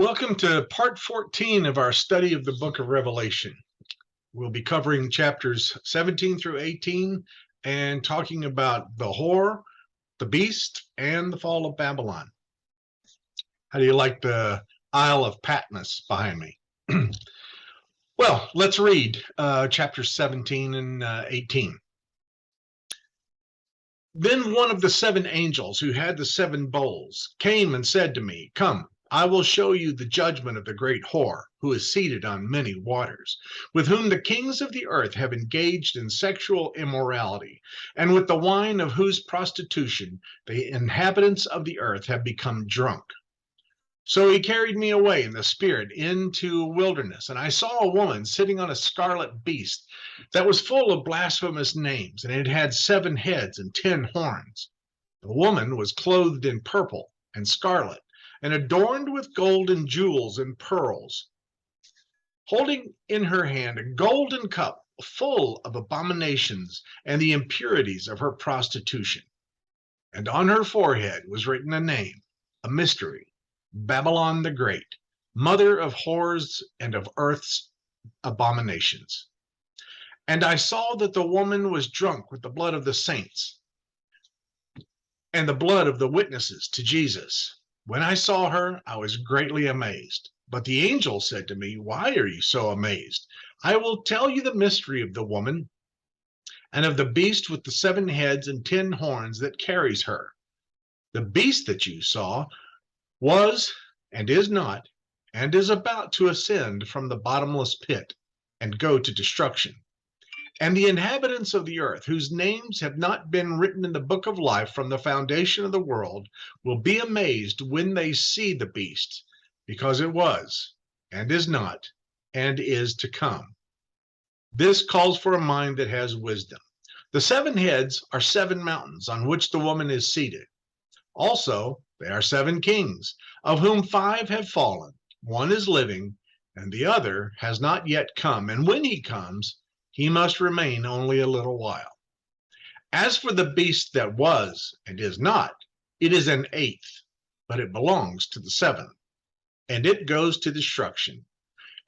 Welcome to part 14 of our study of the book of Revelation. We'll be covering chapters 17 through 18 and talking about the whore, the beast, and the fall of Babylon. How do you like the Isle of Patmos behind me? Well, let's read chapters 17 and 18. Then one of the seven angels who had the seven bowls came and said to me, "Come, I will show you the judgment of the great whore, who is seated on many waters, with whom the kings of the earth have engaged in sexual immorality, and with the wine of whose prostitution the inhabitants of the earth have become drunk." So he carried me away in the spirit into a wilderness, and I saw a woman sitting on a scarlet beast that was full of blasphemous names, and it had 7 heads and 10 horns. The woman was clothed in purple and scarlet, and adorned with gold and jewels and pearls, holding in her hand a golden cup full of abominations and the impurities of her prostitution. And on her forehead was written a name, a mystery: Babylon the Great, mother of whores and of earth's abominations. And I saw that the woman was drunk with the blood of the saints and the blood of the witnesses to Jesus. When I saw her, I was greatly amazed. But the angel said to me, "Why are you so amazed? I will tell you the mystery of the woman and of the beast with the 7 heads and 10 horns that carries her. The beast that you saw was and is not, and is about to ascend from the bottomless pit and go to destruction. And the inhabitants of the earth, whose names have not been written in the book of life from the foundation of the world, will be amazed when they see the beast, because it was, and is not, and is to come. This calls for a mind that has wisdom. The 7 heads are 7 mountains on which the woman is seated. Also, they are 7 kings, of whom 5 have fallen. One is living, and the other has not yet come. And when he comes, he must remain only a little while. As for the beast that was and is not, it is an 8th, but it belongs to the 7th, and it goes to destruction.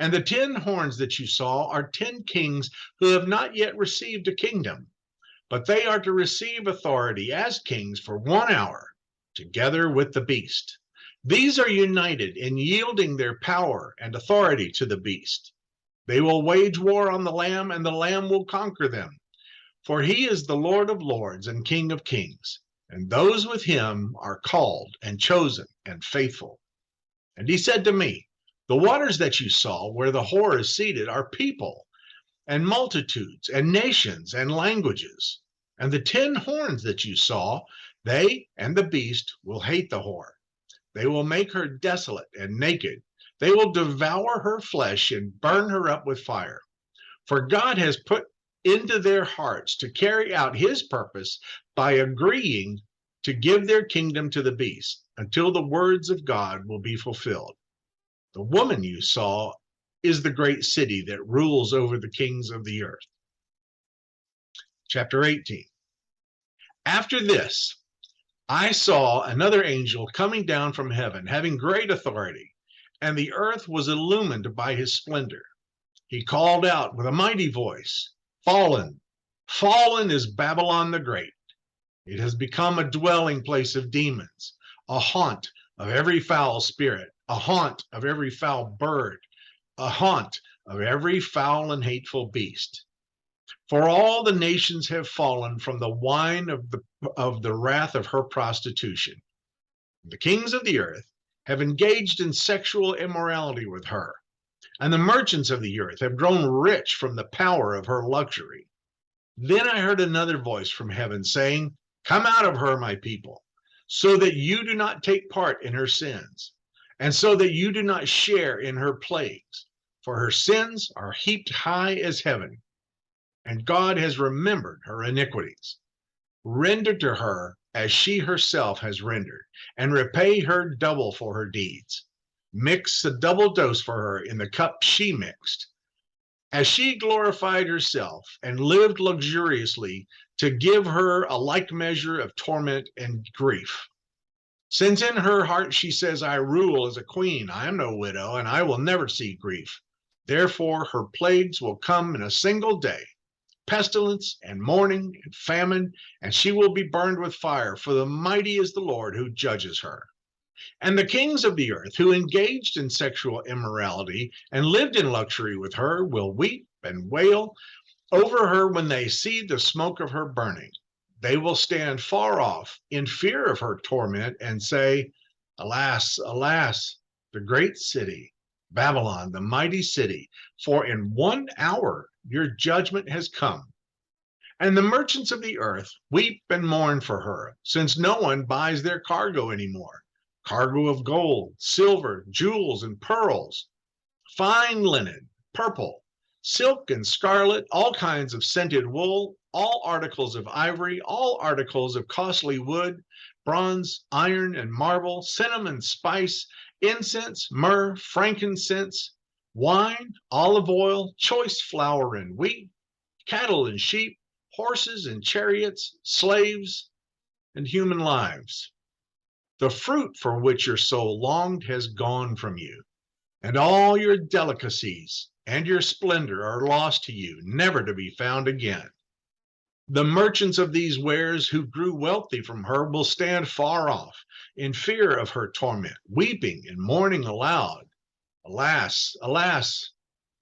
And the 10 horns that you saw are 10 kings who have not yet received a kingdom, but they are to receive authority as kings for 1 hour, together with the beast. These are united in yielding their power and authority to the beast. They will wage war on the Lamb, and the Lamb will conquer them. For he is the Lord of lords and King of kings, and those with him are called and chosen and faithful. And he said to me, "The waters that you saw where the whore is seated are people and multitudes and nations and languages. And the 10 horns that you saw, they and the beast will hate the whore. They will make her desolate and naked. They will devour her flesh and burn her up with fire. For God has put into their hearts to carry out his purpose by agreeing to give their kingdom to the beast until the words of God will be fulfilled. The woman you saw is the great city that rules over the kings of the earth." Chapter 18. After this, I saw another angel coming down from heaven, having great authority, and the earth was illumined by his splendor. He called out with a mighty voice, "Fallen, fallen is Babylon the Great. It has become a dwelling place of demons, a haunt of every foul spirit, a haunt of every foul bird, a haunt of every foul and hateful beast. For all the nations have fallen from the wine of the wrath of her prostitution. The kings of the earth have engaged in sexual immorality with her, and the merchants of the earth have grown rich from the power of her luxury." Then I heard another voice from heaven saying, "Come out of her, my people, so that you do not take part in her sins, and so that you do not share in her plagues, for her sins are heaped high as heaven, and God has remembered her iniquities. Render to her as she herself has rendered, and repay her double for her deeds. Mix a double dose for her in the cup she mixed. As she glorified herself and lived luxuriously, to give her a like measure of torment and grief. Since in her heart she says, I rule as a queen, I am no widow, and I will never see grief. Therefore her plagues will come in a single day, pestilence and mourning and famine, and she will be burned with fire, for the mighty is the Lord who judges her. And the kings of the earth who engaged in sexual immorality and lived in luxury with her will weep and wail over her when they see the smoke of her burning. They will stand far off in fear of her torment and say, Alas, alas, the great city, Babylon, the mighty city, for in 1 hour your judgment has come. And the merchants of the earth weep and mourn for her, since no one buys their cargo anymore. Cargo of gold, silver, jewels, and pearls, fine linen, purple, silk and scarlet, all kinds of scented wool, all articles of ivory, all articles of costly wood, bronze, iron, and marble, cinnamon, spice, incense, myrrh, frankincense, wine, olive oil, choice flour and wheat, cattle and sheep, horses and chariots, slaves and human lives. The fruit for which your soul longed has gone from you, and all your delicacies and your splendor are lost to you, never to be found again. The merchants of these wares who grew wealthy from her will stand far off in fear of her torment, weeping and mourning aloud. Alas, alas,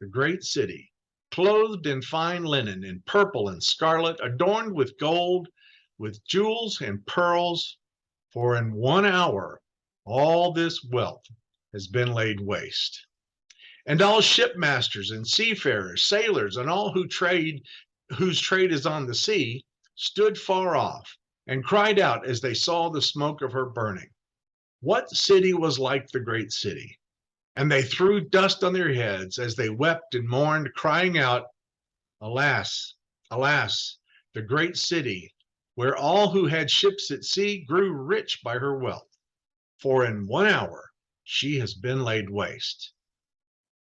the great city, clothed in fine linen, in purple and scarlet, adorned with gold, with jewels and pearls, for in 1 hour all this wealth has been laid waste. And all shipmasters and seafarers, sailors, and all whose trade is on the sea, stood far off and cried out as they saw the smoke of her burning. What city was like the great city? And they threw dust on their heads as they wept and mourned, crying out, Alas, alas, the great city, where all who had ships at sea grew rich by her wealth. For in 1 hour she has been laid waste.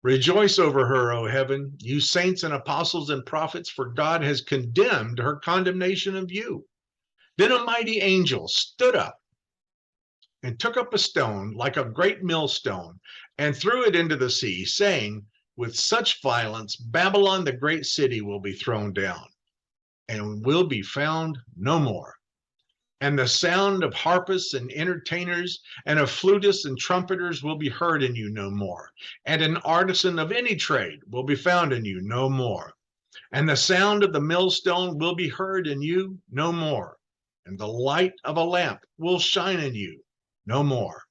Rejoice over her, O heaven, you saints and apostles and prophets, for God has condemned her condemnation of you. Then a mighty angel stood up and took up a stone like a great millstone and threw it into the sea, saying, With such violence, Babylon, the great city, will be thrown down and will be found no more. And the sound of harpists and entertainers and of flutists and trumpeters will be heard in you no more. And an artisan of any trade will be found in you no more. And the sound of the millstone will be heard in you no more. And the light of a lamp will shine in you no more.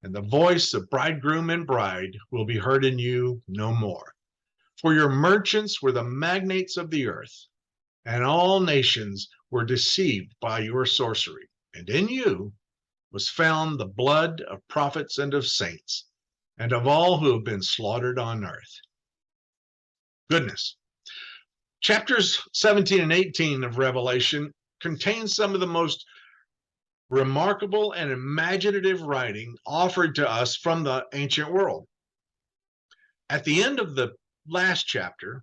And the voice of bridegroom and bride will be heard in you no more. For your merchants were the magnates of the earth, and all nations were deceived by your sorcery. And in you was found the blood of prophets and of saints, and of all who have been slaughtered on earth. Goodness. Chapters 17 and 18 of Revelation contain some of the most remarkable and imaginative writing offered to us from the ancient world. At the end of the last chapter,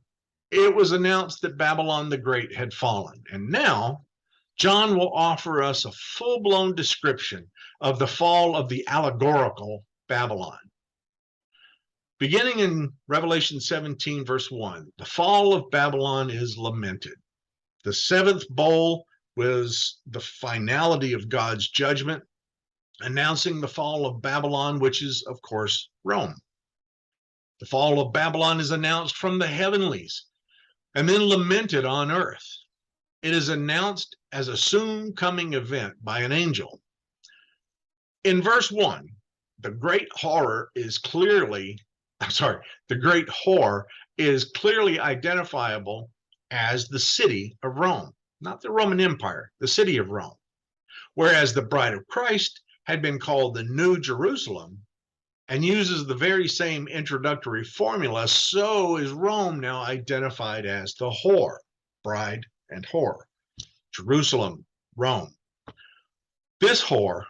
it was announced that Babylon the Great had fallen. And now, John will offer us a full-blown description of the fall of the allegorical Babylon. Beginning in Revelation 17, verse 1, the fall of Babylon is lamented. The seventh bowl was the finality of God's judgment, announcing the fall of Babylon, which is, of course, Rome. The fall of Babylon is announced from the heavenlies and then lamented on earth. It is announced as a soon coming event by an angel. In verse 1, the great horror is clearly identifiable as the city of Rome, not the Roman Empire, the city of Rome. Whereas the bride of Christ had been called the New Jerusalem and uses the very same introductory formula, so is Rome now identified as the whore, bride and whore. Jerusalem, Rome. This whore,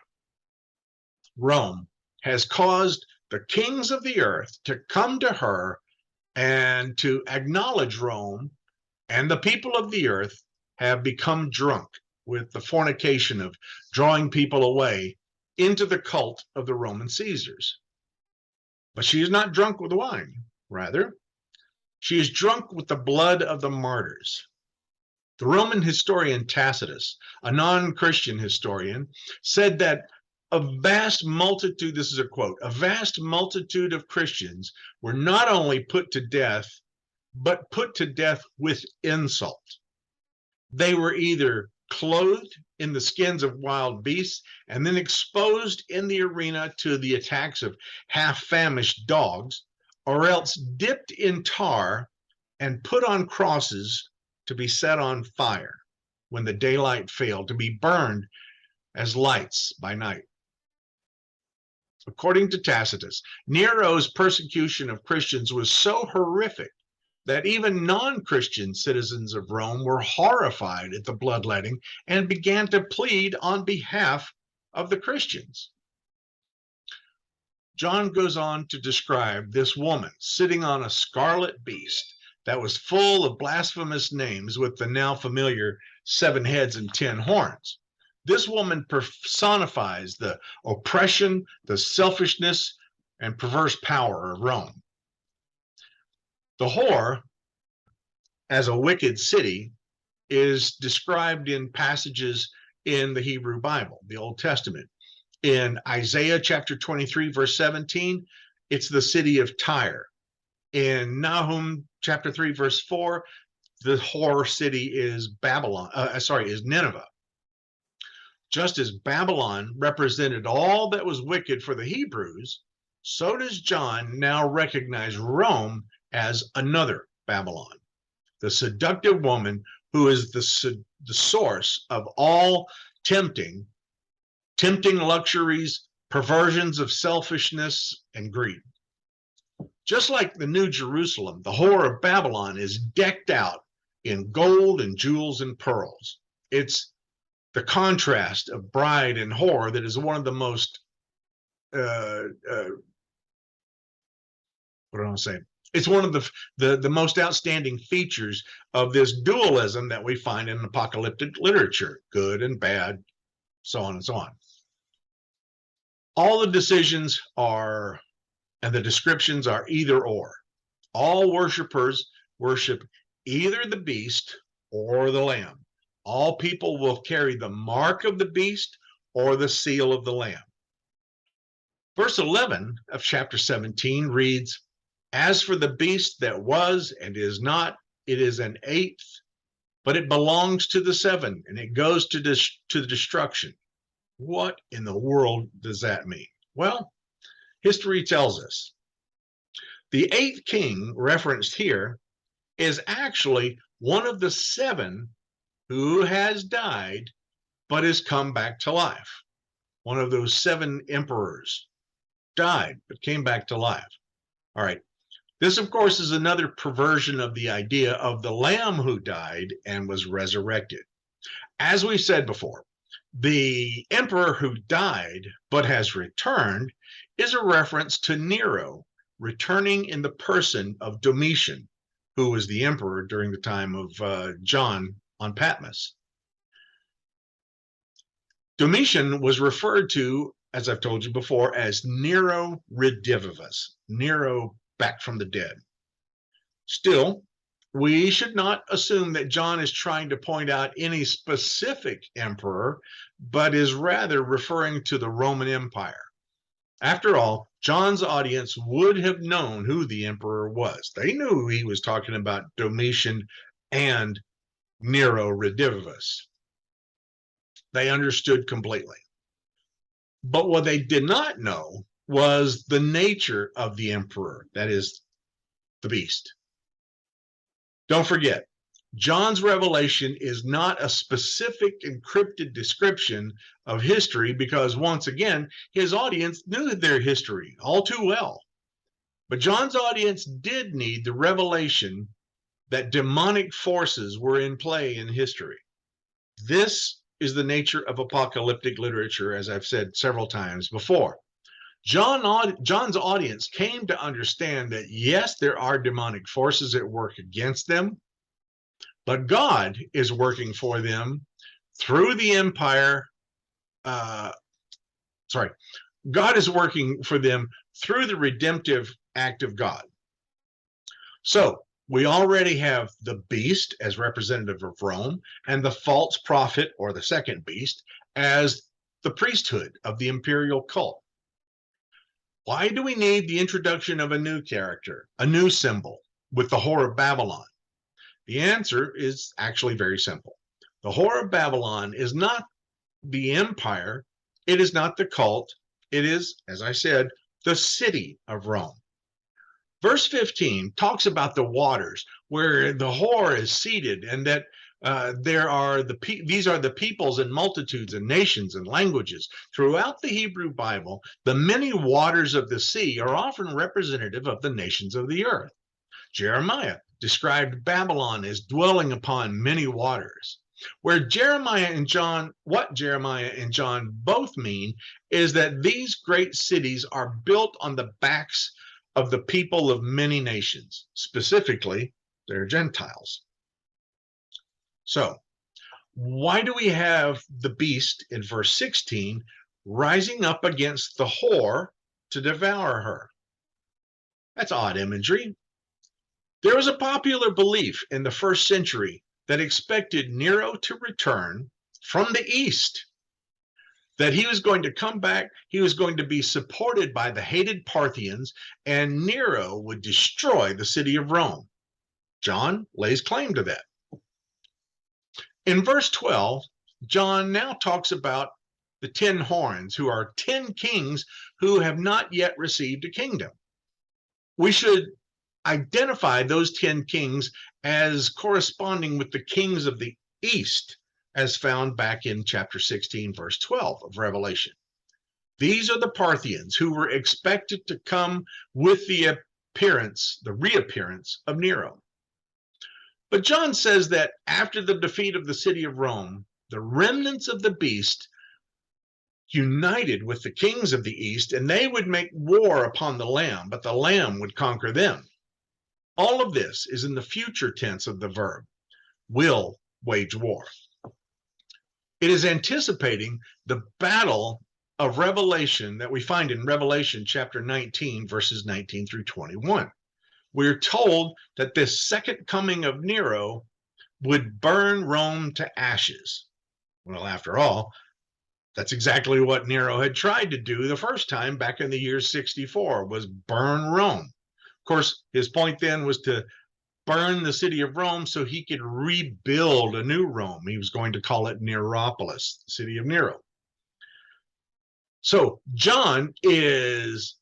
Rome, has caused the kings of the earth to come to her and to acknowledge Rome, and the people of the earth have become drunk with the fornication of drawing people away into the cult of the Roman Caesars. But she is not drunk with wine. Rather, she is drunk with the blood of the martyrs. The Roman historian Tacitus, a non-Christian historian, said that a vast multitude, this is a quote, a vast multitude of Christians were not only put to death, but put to death with insult. They were either clothed in the skins of wild beasts and then exposed in the arena to the attacks of half-famished dogs, or else dipped in tar and put on crosses to be set on fire when the daylight failed, to be burned as lights by night. According to Tacitus, Nero's persecution of Christians was so horrific that even non-Christian citizens of Rome were horrified at the bloodletting and began to plead on behalf of the Christians. John goes on to describe this woman sitting on a scarlet beast that was full of blasphemous names with the now familiar 7 heads and 10 horns. This woman personifies the oppression, the selfishness, and perverse power of Rome. The whore, as a wicked city, is described in passages in the Hebrew Bible, the Old Testament. In Isaiah chapter 23, verse 17, it's the city of Tyre. In Nahum chapter 3, verse 4, the whore city is is Nineveh. Just as Babylon represented all that was wicked for the Hebrews, so does John now recognize Rome as another Babylon, the seductive woman who is the source of all tempting luxuries, perversions of selfishness, and greed. Just like the New Jerusalem, the whore of Babylon is decked out in gold and jewels and pearls. It's the contrast of bride and whore that is one of the most, what do I want to say? It's one of the most outstanding features of this dualism that we find in apocalyptic literature, good and bad, so on and so on. All the decisions are, and the descriptions are either or. All worshipers worship either the beast or the lamb. All people will carry the mark of the beast or the seal of the lamb. Verse 11 of chapter 17 reads, "As for the beast that was and is not, it is an eighth, but it belongs to the 7, and it goes to the destruction." What in the world does that mean? Well, history tells us the 8th king referenced here is actually one of the 7 who has died but has come back to life. One of those 7 emperors died but came back to life. All right. This, of course, is another perversion of the idea of the lamb who died and was resurrected. As we said before, the emperor who died but has returned is a reference to Nero returning in the person of Domitian, who was the emperor during the time of John on Patmos. Domitian was referred to, as I've told you before, as Nero Redivivus, Nero back from the dead. Still, we should not assume that John is trying to point out any specific emperor, but is rather referring to the Roman Empire. After all, John's audience would have known who the emperor was. They knew he was talking about Domitian and Nero Redivivus. They understood completely. But what they did not know was the nature of the emperor, that is, the beast. Don't forget, John's revelation is not a specific encrypted description of history because, once again, his audience knew their history all too well. But John's audience did need the revelation that demonic forces were in play in history. This is the nature of apocalyptic literature, as I've said several times before. John's audience came to understand that, yes, there are demonic forces at work against them, but God is working for them through the empire Sorry, God is working for them through the redemptive act of God. So we already have the beast as representative of Rome and the false prophet, or the second beast, as the priesthood of the imperial cult. Why do we need the introduction of a new character, a new symbol, with the Whore of Babylon? The answer is actually very simple. The Whore of Babylon is not the empire, it is not the cult, it is, as I said, the city of Rome. Verse 15 talks about the waters where the whore is seated, and that these are the peoples and multitudes and nations and languages. Throughout the Hebrew Bible, the many waters of the sea are often representative of the nations of the earth. Jeremiah described Babylon as dwelling upon many waters. What Jeremiah and John both mean is that these great cities are built on the backs of the people of many nations, specifically, they're Gentiles. So, why do we have the beast in verse 16 rising up against the whore to devour her? That's odd imagery. There was a popular belief in the first century that expected Nero to return from the east, that he was going to come back, he was going to be supported by the hated Parthians, and Nero would destroy the city of Rome. John lays claim to that. In verse 12, John now talks about the 10 horns, who are 10 kings who have not yet received a kingdom. We should identify those 10 kings as corresponding with the kings of the east, as found back in chapter 16, verse 12 of Revelation. These are the Parthians who were expected to come with the reappearance of Nero. But John says that after the defeat of the city of Rome, the remnants of the beast united with the kings of the east, and they would make war upon the Lamb, but the Lamb would conquer them. All of this is in the future tense of the verb, will wage war. It is anticipating the battle of Revelation that we find in Revelation chapter 19, verses 19 through 21. We're told that this second coming of Nero would burn Rome to ashes. Well, after all, that's exactly what Nero had tried to do the first time back in the year 64, was burn Rome. Of course, his point then was to burn the city of Rome so he could rebuild a new Rome. He was going to call it Neropolis, the city of Nero. So John is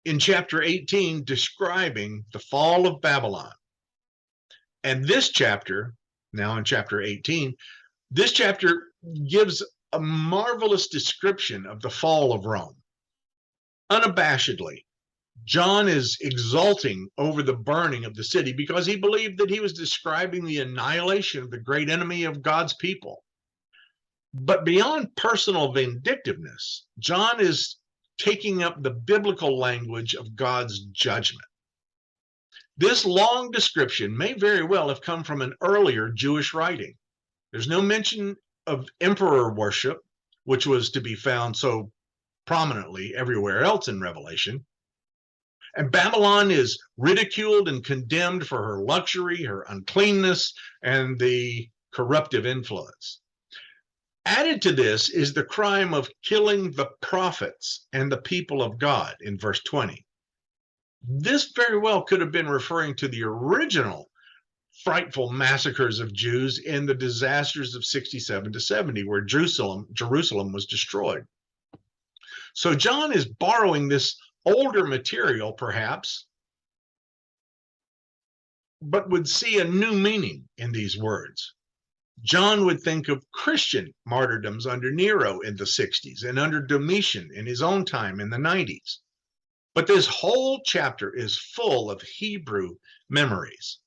in chapter 18 describing the fall of Babylon. And this chapter, now in chapter 18, this chapter gives a marvelous description of the fall of Rome. Unabashedly, John is exulting over the burning of the city because he believed that he was describing the annihilation of the great enemy of God's people. But beyond personal vindictiveness, John is taking up the biblical language of God's judgment. This long description may very well have come from an earlier Jewish writing. There's no mention of emperor worship, which was to be found so prominently everywhere else in Revelation. And Babylon is ridiculed and condemned for her luxury, her uncleanness, and the corruptive influence. Added to this is the crime of killing the prophets and the people of God in verse 20. This very well could have been referring to the original frightful massacres of Jews in the disasters of 67 to 70, where Jerusalem was destroyed. So John is borrowing this older material, perhaps, but would see a new meaning in these words. John would think of Christian martyrdoms under Nero in the 60s and under Domitian in his own time in the 90s. But this whole chapter is full of Hebrew memories.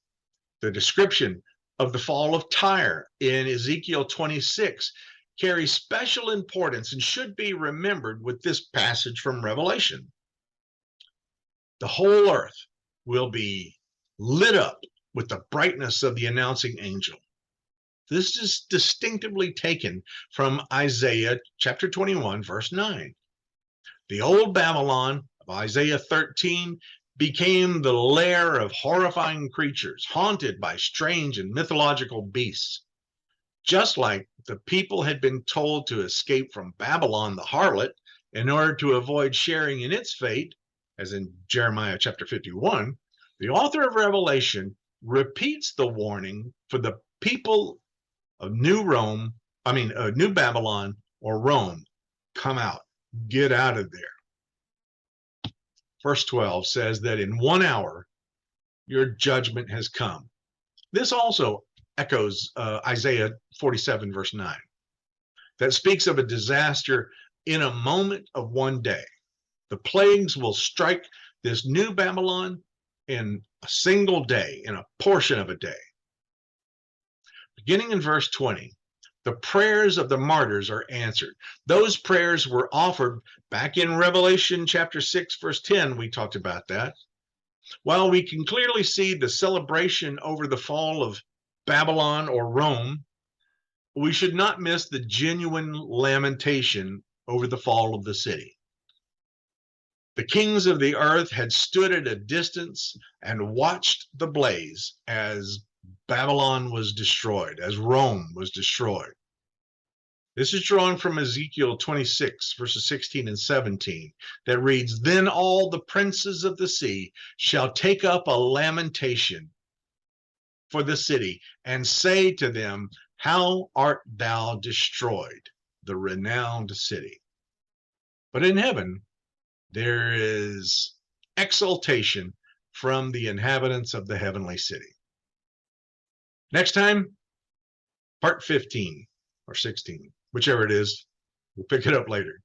The description of the fall of Tyre in Ezekiel 26 carries special importance and should be remembered with this passage from Revelation. The whole earth will be lit up with the brightness of the announcing angel. This is distinctively taken from Isaiah chapter 21, verse 9. The old Babylon of Isaiah 13 became the lair of horrifying creatures, haunted by strange and mythological beasts. Just like the people had been told to escape from Babylon the harlot in order to avoid sharing in its fate, as in Jeremiah chapter 51, the author of Revelation repeats the warning for the people of New Babylon or Rome. Come out, get out of there. Verse 12 says that in 1 hour, your judgment has come. This also echoes Isaiah 47, verse 9, that speaks of a disaster in a moment of one day. The plagues will strike this new Babylon in a single day, in a portion of a day. Beginning in verse 20, the prayers of the martyrs are answered. Those prayers were offered back in Revelation chapter 6, verse 10. We talked about that. While we can clearly see the celebration over the fall of Babylon or Rome, we should not miss the genuine lamentation over the fall of the city. The kings of the earth had stood at a distance and watched the blaze as Babylon was destroyed, as Rome was destroyed. This is drawn from Ezekiel 26, verses 16 and 17, that reads, Then all the princes of the sea shall take up a lamentation for the city, and say to them, How art thou destroyed, the renowned city? But in heaven, there is exultation from the inhabitants of the heavenly city. Next time, part 15 or 16, whichever it is. We'll pick it up later.